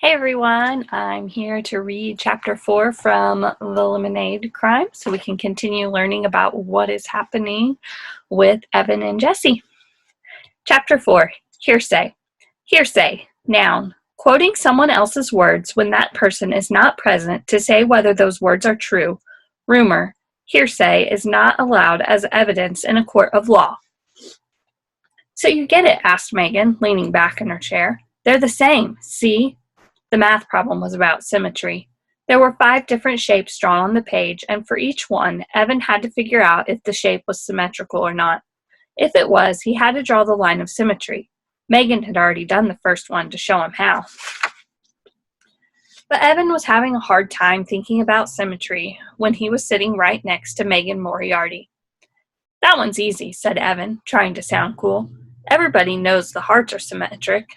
Hey everyone, I'm here to read chapter 4 from The Lemonade Crime so we can continue learning about what is happening with Evan and Jessie. Chapter 4, Hearsay. Hearsay, noun, quoting someone else's words when that person is not present to say whether those words are true. Rumor, hearsay is not allowed as evidence in a court of law. So you get it, asked Megan, leaning back in her chair. They're the same, see? The math problem was about symmetry. There were 5 different shapes drawn on the page, and for each one, Evan had to figure out if the shape was symmetrical or not. If it was, he had to draw the line of symmetry. Megan had already done the first one to show him how. But Evan was having a hard time thinking about symmetry when he was sitting right next to Megan Moriarty. That one's easy, said Evan, trying to sound cool. Everybody knows the hearts are symmetric.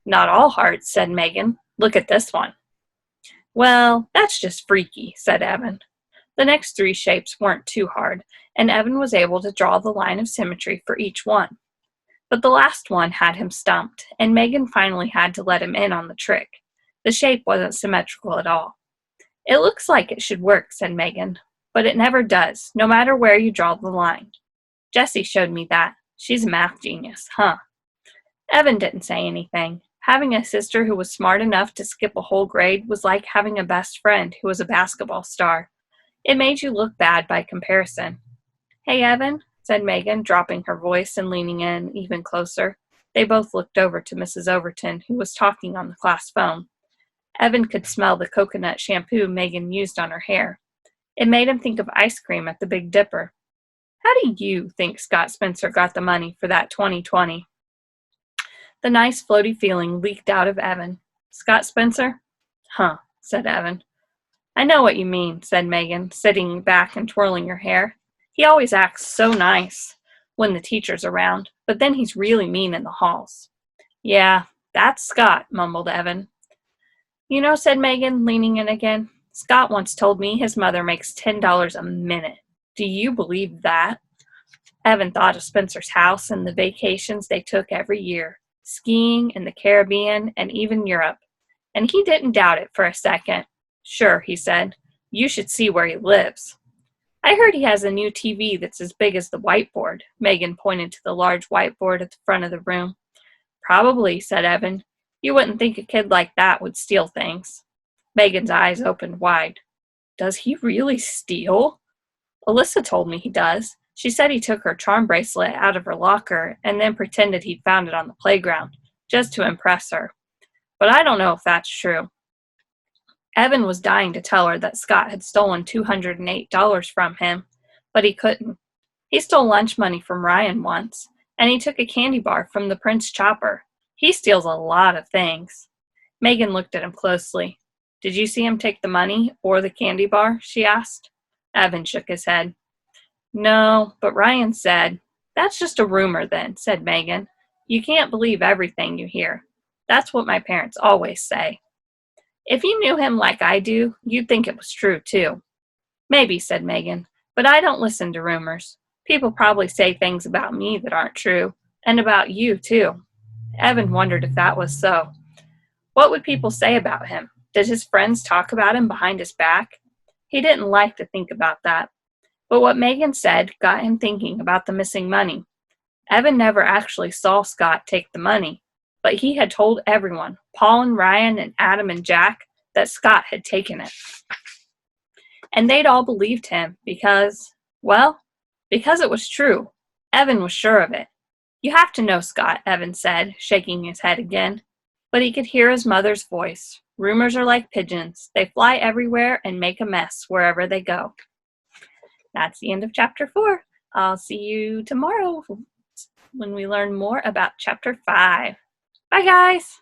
Not all hearts, said Megan. Look at this one. Well, that's just freaky, said Evan. The next 3 shapes weren't too hard, and Evan was able to draw the line of symmetry for each one. But the last one had him stumped, and Megan finally had to let him in on the trick. The shape wasn't symmetrical at all. It looks like it should work, said Megan, but it never does, no matter where you draw the line. Jessie showed me that. She's a math genius, huh? Evan didn't say anything. Having a sister who was smart enough to skip a whole grade was like having a best friend who was a basketball star. It made you look bad by comparison. Hey, Evan, said Megan, dropping her voice and leaning in even closer. They both looked over to Mrs. Overton, who was talking on the class phone. Evan could smell the coconut shampoo Megan used on her hair. It made him think of ice cream at the Big Dipper. How do you think Scott Spencer got the money for that 2020? The nice floaty feeling leaked out of Evan. Scott Spencer? Huh, said Evan. I know what you mean, said Megan, sitting back and twirling her hair. He always acts so nice when the teacher's around, but then he's really mean in the halls. Yeah, that's Scott, mumbled Evan. You know, said Megan, leaning in again, Scott once told me his mother makes $10 a minute. Do you believe that? Evan thought of Spencer's house and the vacations they took every year. Skiing in the Caribbean and even Europe, and he didn't doubt it for a second. Sure, he said, you should see where he lives. I heard he has a new TV that's as big as the whiteboard. Megan pointed to the large whiteboard at the front of the room. Probably, said Evan. You wouldn't think a kid like that would steal things. Megan's eyes opened wide. Does he really steal? Alyssa told me he does. She said he took her charm bracelet out of her locker and then pretended he'd found it on the playground, just to impress her. But I don't know if that's true. Evan was dying to tell her that Scott had stolen $208 from him, but he couldn't. He stole lunch money from Ryan once, and he took a candy bar from the Prince Chopper. He steals a lot of things. Megan looked at him closely. Did you see him take the money or the candy bar? She asked. Evan shook his head. No, but Ryan said, That's just a rumor then, said Megan. You can't believe everything you hear. That's what my parents always say. If you knew him like I do, you'd think it was true too. Maybe, said Megan, but I don't listen to rumors. People probably say things about me that aren't true, and about you too. Evan wondered if that was so. What would people say about him? Did his friends talk about him behind his back? He didn't like to think about that. But what Megan said got him thinking about the missing money. Evan never actually saw Scott take the money, but he had told everyone, Paul and Ryan and Adam and Jack, that Scott had taken it. And they'd all believed him because it was true. Evan was sure of it. You have to know Scott, Evan said, shaking his head again. But he could hear his mother's voice. Rumors are like pigeons. They fly everywhere and make a mess wherever they go. That's the end of chapter 4. I'll see you tomorrow when we learn more about chapter 5. Bye, guys!